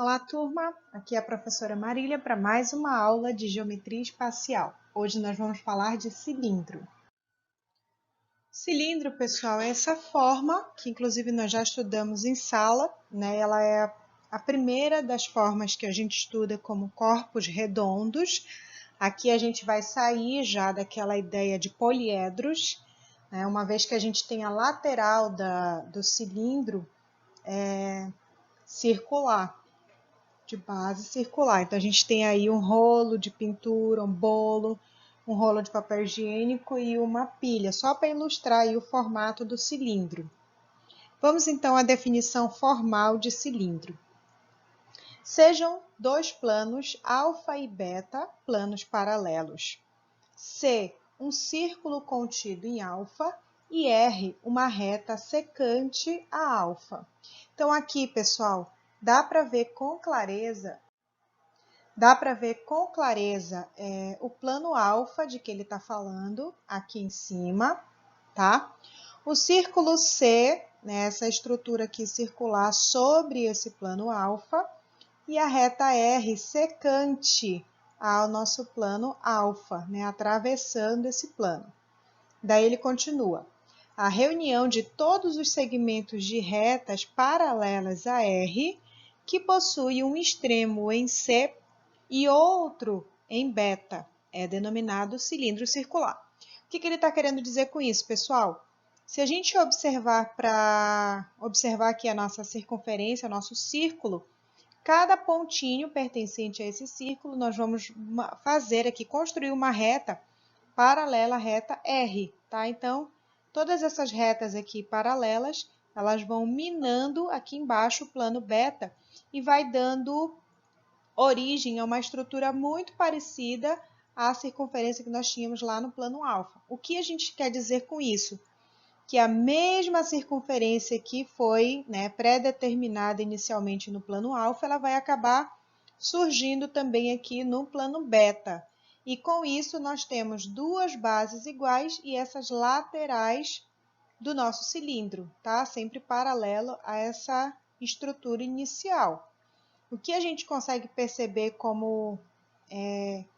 Olá, turma! Aqui é a professora Marília para mais uma aula de geometria espacial. Hoje nós vamos falar de cilindro. Cilindro, pessoal, é essa forma que inclusive nós já estudamos em sala, né? Ela é a primeira das formas que a gente estuda como corpos redondos. Aqui a gente vai sair já daquela ideia de poliedros, né? Uma vez que a gente tem a lateral do cilindro circular. De base circular. Então, a gente tem aí um rolo de pintura, um bolo, um rolo de papel higiênico e uma pilha, só para ilustrar aí o formato do cilindro. Vamos então à definição formal de cilindro. Sejam dois planos, alfa e beta, planos paralelos. C, um círculo contido em alfa, e R, uma reta secante a alfa. Então, aqui, pessoal, dá para ver com clareza o plano alfa de que ele está falando aqui em cima, tá? O círculo C, né, essa estrutura aqui circular sobre esse plano alfa, e a reta R secante ao nosso plano alfa, né, atravessando esse plano. Daí ele continua. A reunião de todos os segmentos de retas paralelas a R, que possui um extremo em C e outro em beta, é denominado cilindro circular. O que ele está querendo dizer com isso, pessoal? Se a gente observar aqui a nossa circunferência, nosso círculo, cada pontinho pertencente a esse círculo, nós vamos fazer aqui, construir uma reta paralela à reta R, tá? Então, todas essas retas aqui paralelas, elas vão minando aqui embaixo o plano beta e vai dando origem a uma estrutura muito parecida à circunferência que nós tínhamos lá no plano alfa. O que a gente quer dizer com isso? Que a mesma circunferência que foi, né, pré-determinada inicialmente no plano alfa, ela vai acabar surgindo também aqui no plano beta. E com isso nós temos duas bases iguais e essas laterais do nosso cilindro, tá? Sempre paralelo a essa estrutura inicial. O que a gente consegue perceber como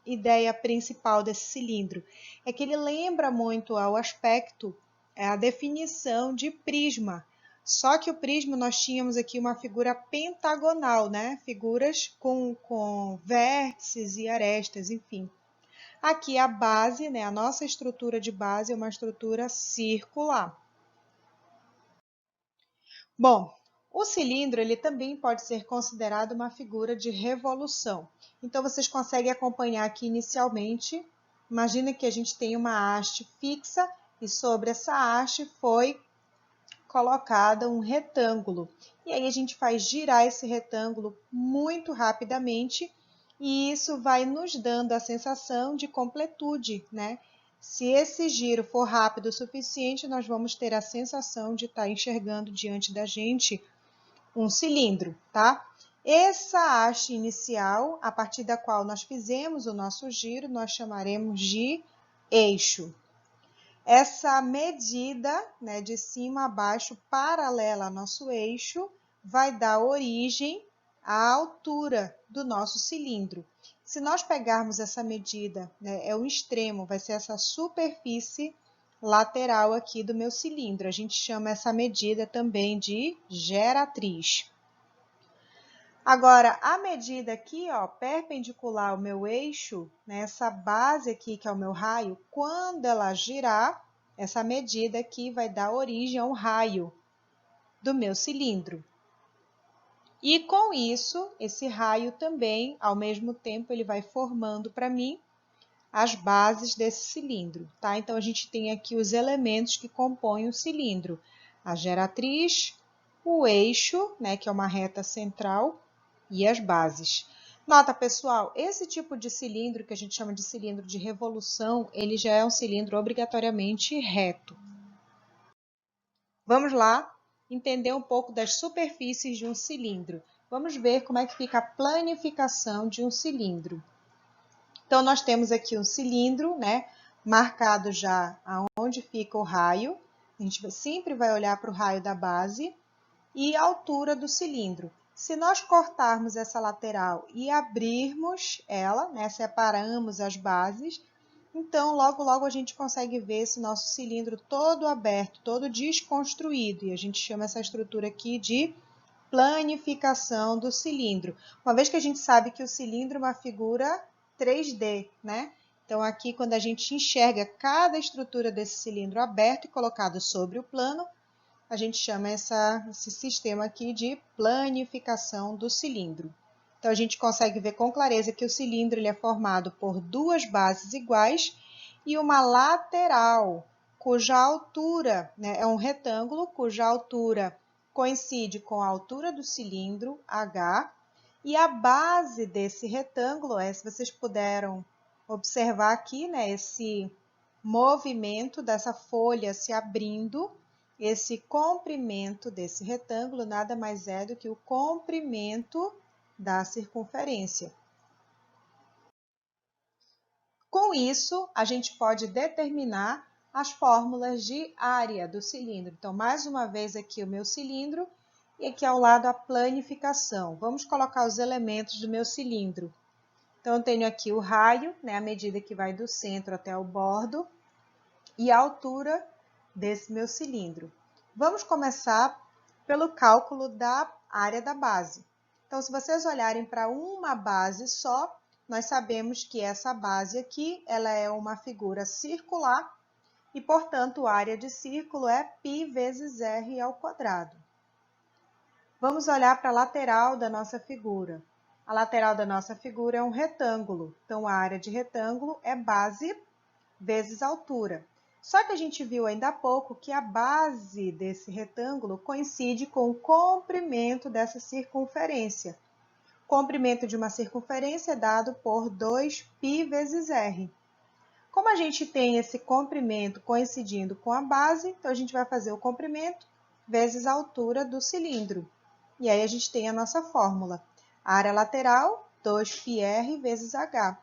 ideia principal desse cilindro é que ele lembra muito ao aspecto, a definição de prisma. Só que o prisma nós tínhamos aqui uma figura pentagonal, né? Figuras com vértices e arestas, enfim. Aqui a base, né? A nossa estrutura de base é uma estrutura circular. Bom, o cilindro ele também pode ser considerado uma figura de revolução. Então, vocês conseguem acompanhar aqui inicialmente. Imagina que a gente tem uma haste fixa e sobre essa haste foi colocada um retângulo. E aí a gente faz girar esse retângulo muito rapidamente e isso vai nos dando a sensação de completude, né? Se esse giro for rápido o suficiente, nós vamos ter a sensação de estar enxergando diante da gente um cilindro, tá? Essa haste inicial, a partir da qual nós fizemos o nosso giro, nós chamaremos de eixo. Essa medida, né, de cima a baixo, paralela ao nosso eixo, vai dar origem à altura do nosso cilindro. Se nós pegarmos essa medida, né, é o extremo, vai ser essa superfície lateral aqui do meu cilindro. A gente chama essa medida também de geratriz. Agora, a medida aqui, ó, perpendicular ao meu eixo, nessa base aqui, que é o meu raio, quando ela girar, essa medida aqui vai dar origem ao raio do meu cilindro. E com isso, esse raio também, ao mesmo tempo, ele vai formando para mim as bases desse cilindro, tá? Então, a gente tem aqui os elementos que compõem o cilindro. A geratriz, o eixo, né, que é uma reta central, e as bases. Nota, pessoal, esse tipo de cilindro, que a gente chama de cilindro de revolução, ele já é um cilindro obrigatoriamente reto. Vamos lá entender um pouco das superfícies de um cilindro. Vamos ver como é que fica a planificação de um cilindro. Então, nós temos aqui um cilindro, né, marcado já aonde fica o raio. A gente sempre vai olhar para o raio da base e a altura do cilindro. Se nós cortarmos essa lateral e abrirmos ela, né, separamos as bases, então logo logo a gente consegue ver esse nosso cilindro todo aberto, todo desconstruído, e a gente chama essa estrutura aqui de planificação do cilindro. Uma vez que a gente sabe que o cilindro é uma figura 3D, né? Então aqui quando a gente enxerga cada estrutura desse cilindro aberto e colocado sobre o plano, a gente chama esse sistema aqui de planificação do cilindro. Então, a gente consegue ver com clareza que o cilindro ele é formado por duas bases iguais e uma lateral, cuja altura, né, é um retângulo, cuja altura coincide com a altura do cilindro, H, e a base desse retângulo, se vocês puderam observar aqui, né, esse movimento dessa folha se abrindo, esse comprimento desse retângulo nada mais é do que o comprimento da circunferência. Com isso, a gente pode determinar as fórmulas de área do cilindro. Então, mais uma vez aqui o meu cilindro e aqui ao lado a planificação. Vamos colocar os elementos do meu cilindro. Então, eu tenho aqui o raio, né, a medida que vai do centro até o bordo, e a altura desse meu cilindro. Vamos começar pelo cálculo da área da base. Então, se vocês olharem para uma base só, nós sabemos que essa base aqui, ela é uma figura circular e, portanto, a área de círculo é π vezes r ao quadrado. Vamos olhar para a lateral da nossa figura. A lateral da nossa figura é um retângulo, então a área de retângulo é base vezes altura. Só que a gente viu ainda há pouco que a base desse retângulo coincide com o comprimento dessa circunferência. O comprimento de uma circunferência é dado por 2π vezes r. Como a gente tem esse comprimento coincidindo com a base, então a gente vai fazer o comprimento vezes a altura do cilindro. E aí a gente tem a nossa fórmula. A área lateral, 2πr vezes h.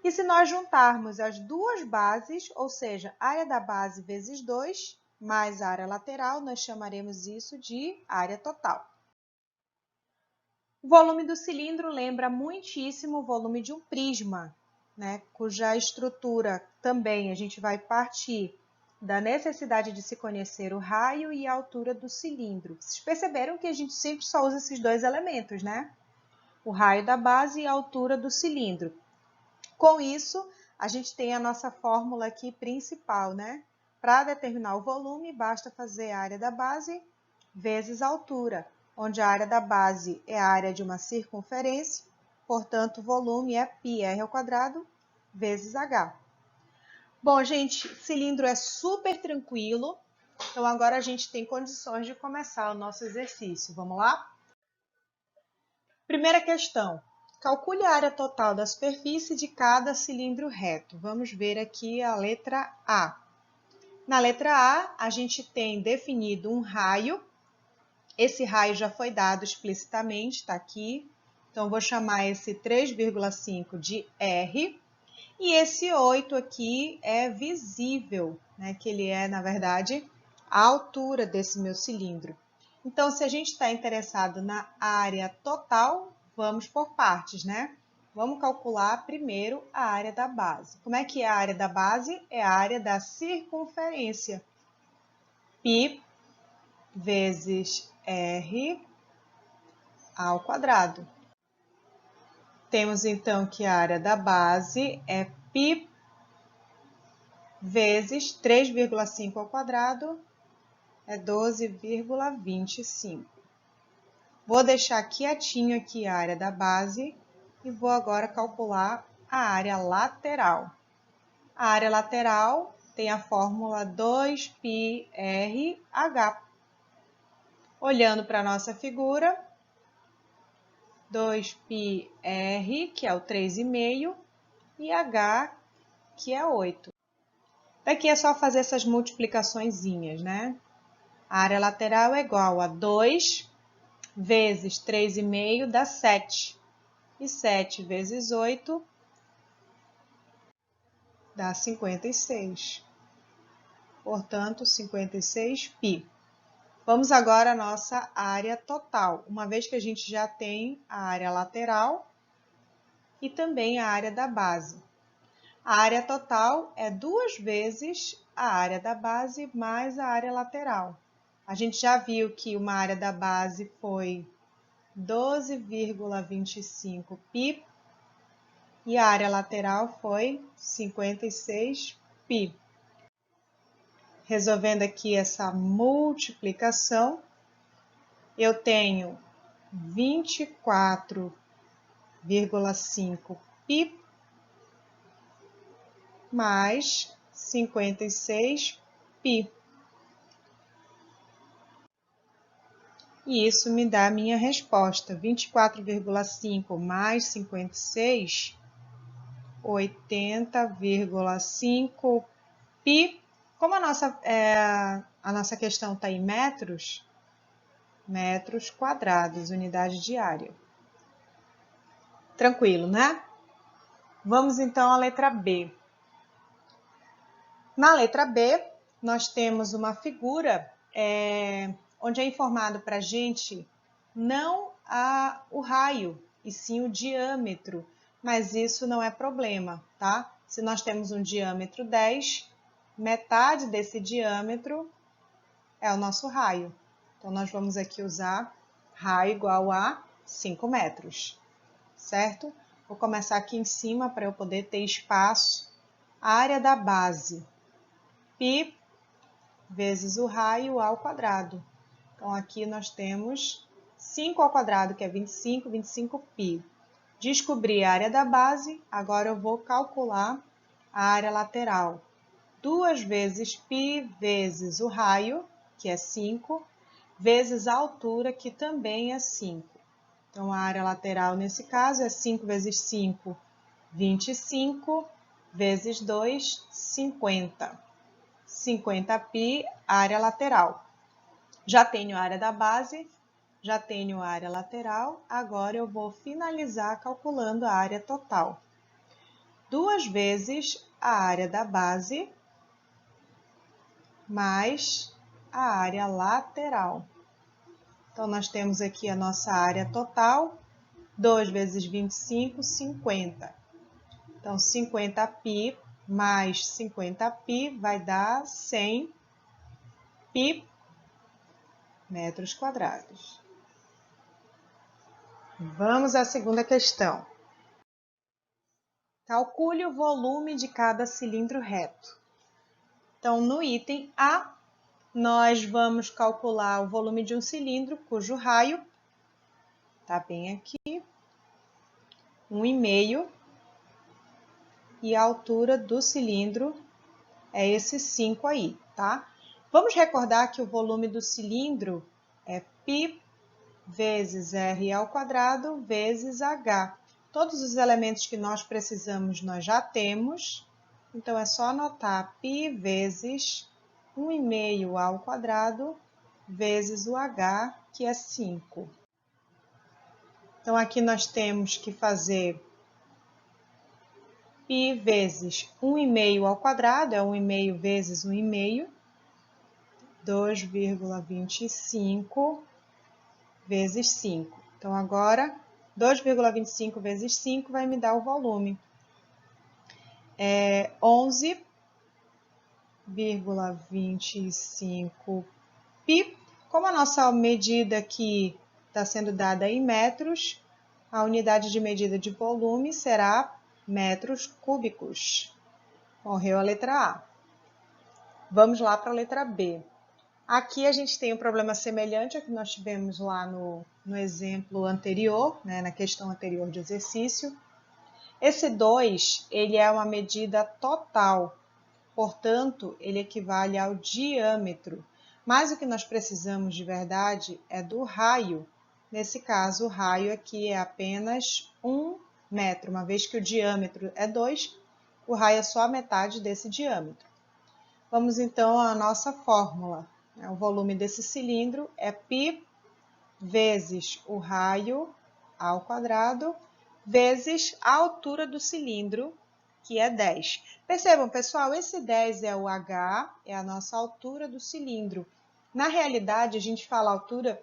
E se nós juntarmos as duas bases, ou seja, a área da base vezes 2, mais a área lateral, nós chamaremos isso de área total. O volume do cilindro lembra muitíssimo o volume de um prisma, né, cuja estrutura também a gente vai partir da necessidade de se conhecer o raio e a altura do cilindro. Vocês perceberam que a gente sempre só usa esses dois elementos, né? O raio da base e a altura do cilindro. Com isso, a gente tem a nossa fórmula aqui principal, né? Para determinar o volume, basta fazer a área da base vezes a altura, onde a área da base é a área de uma circunferência, portanto, o volume é πr ao quadrado vezes h. Bom, gente, cilindro é super tranquilo, então agora a gente tem condições de começar o nosso exercício. Vamos lá? Primeira questão. Calcule a área total da superfície de cada cilindro reto. Vamos ver aqui a letra A. Na letra A, a gente tem definido um raio. Esse raio já foi dado explicitamente, está aqui. Então, vou chamar esse 3,5 de R. E esse 8 aqui é visível, né? Que ele é, na verdade, a altura desse meu cilindro. Então, se a gente está interessado na área total, vamos por partes, né? Vamos calcular primeiro a área da base. Como é que é a área da base? É a área da circunferência. Π vezes R ao quadrado. Temos então que a área da base é π vezes 3,5 ao quadrado, é 12,25. Vou deixar quietinho aqui a área da base e vou agora calcular a área lateral. A área lateral tem a fórmula 2πrh. Olhando para a nossa figura, 2πr, que é o 3,5, e h, que é 8. Daqui é só fazer essas multiplicaçõezinhas, né? A área lateral é igual a 2 vezes 3,5 dá 7. E 7 vezes 8 dá 56. Portanto, 56π. Vamos agora à nossa área total, uma vez que a gente já tem a área lateral e também a área da base. A área total é 2 vezes a área da base mais a área lateral. A gente já viu que uma área da base foi 12,25 π e a área lateral foi 56 π. Resolvendo aqui essa multiplicação, eu tenho 24,5 π mais 56 π. E isso me dá a minha resposta. 24,5 mais 56, 80,5 π. Como a nossa questão está em metros, metros quadrados, unidade de área. Tranquilo, né? Vamos então à letra B. Na letra B, nós temos uma figura onde é informado para a gente não o raio, e sim o diâmetro, mas isso não é problema, tá? Se nós temos um diâmetro 10, metade desse diâmetro é o nosso raio. Então, nós vamos aqui usar raio igual a 5 metros, certo? Vou começar aqui em cima para eu poder ter espaço. A área da base, π vezes o raio ao quadrado. Então, aqui nós temos 5 ao quadrado, que é 25, 25π. Descobri a área da base, agora eu vou calcular a área lateral. 2 vezes π vezes o raio, que é 5, vezes a altura, que também é 5. Então, a área lateral, nesse caso, é 5 vezes 5, 25, vezes 2, 50. 50π, área lateral. Já tenho a área da base, já tenho a área lateral, agora eu vou finalizar calculando a área total. 2 vezes a área da base mais a área lateral. Então, nós temos aqui a nossa área total, 2 vezes 25, 50. Então, 50π mais 50π vai dar 100 π metros quadrados. Vamos à segunda questão. Calcule o volume de cada cilindro reto. Então, no item A, nós vamos calcular o volume de um cilindro cujo raio está bem aqui, 1,5, e a altura do cilindro é esse 5 aí, tá? Vamos recordar que o volume do cilindro é π vezes r ao quadrado vezes h. Todos os elementos que nós precisamos nós já temos, então é só anotar π vezes 1,5 ao quadrado vezes o h, que é 5. Então, aqui nós temos que fazer π vezes 1,5 ao quadrado, é 1,5 vezes 1,5, 2,25 vezes 5. Então, agora, 2,25 vezes 5 vai me dar o volume. 11,25 π. Como a nossa medida aqui está sendo dada em metros, a unidade de medida de volume será metros cúbicos. Morreu a letra A. Vamos lá para a letra B. Aqui a gente tem um problema semelhante ao que nós tivemos lá no exemplo anterior, né, na questão anterior de exercício. Esse 2, ele é uma medida total, portanto, ele equivale ao diâmetro. Mas o que nós precisamos de verdade é do raio. Nesse caso, o raio aqui é apenas 1 metro, uma vez que o diâmetro é 2, o raio é só a metade desse diâmetro. Vamos então à nossa fórmula. O volume desse cilindro é π vezes o raio ao quadrado vezes a altura do cilindro, que é 10. Percebam, pessoal, esse 10 é o h, é a nossa altura do cilindro. Na realidade, a gente fala altura,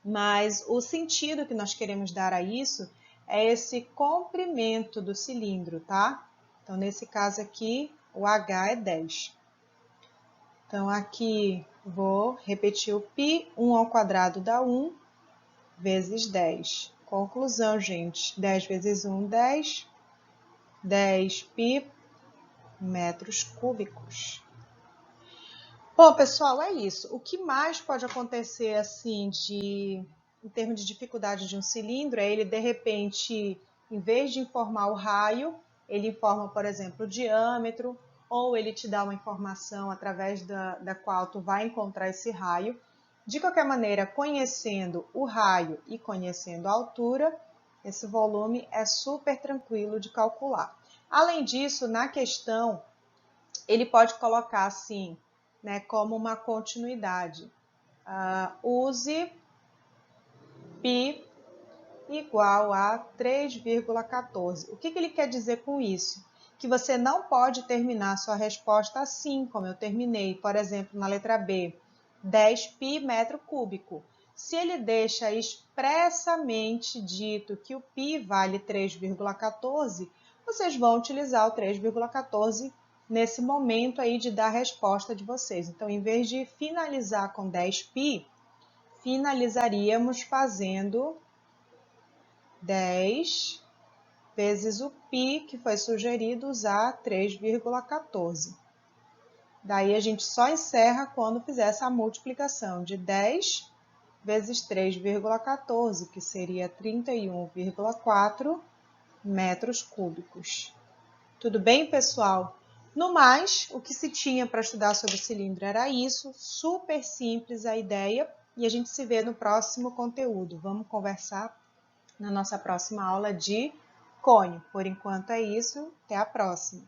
mas o sentido que nós queremos dar a isso é esse comprimento do cilindro, tá? Então, nesse caso aqui, o H é 10. Então, aqui vou repetir o π, 1 ao quadrado dá 1, vezes 10. Conclusão, gente, 10 vezes 1, 10. 10 π metros cúbicos. Bom, pessoal, é isso. O que mais pode acontecer, assim, em termos de dificuldade de um cilindro, é ele, de repente, em vez de informar o raio, ele informa, por exemplo, o diâmetro, ou ele te dá uma informação através da qual tu vai encontrar esse raio. De qualquer maneira, conhecendo o raio e conhecendo a altura, esse volume é super tranquilo de calcular. Além disso, na questão, ele pode colocar assim, né, como uma continuidade. Use π igual a 3,14. O que ele quer dizer com isso? Que você não pode terminar sua resposta assim, como eu terminei, por exemplo, na letra B, 10 π metro cúbico. Se ele deixa expressamente dito que o π vale 3,14, vocês vão utilizar o 3,14 nesse momento aí de dar a resposta de vocês. Então, em vez de finalizar com 10 π, finalizaríamos fazendo 10 vezes o π, que foi sugerido usar 3,14. Daí a gente só encerra quando fizer essa multiplicação de 10 vezes 3,14, que seria 31,4 metros cúbicos. Tudo bem, pessoal? No mais, o que se tinha para estudar sobre o cilindro era isso, super simples a ideia, e a gente se vê no próximo conteúdo. Vamos conversar na nossa próxima aula de cônio. Por enquanto é isso, até a próxima!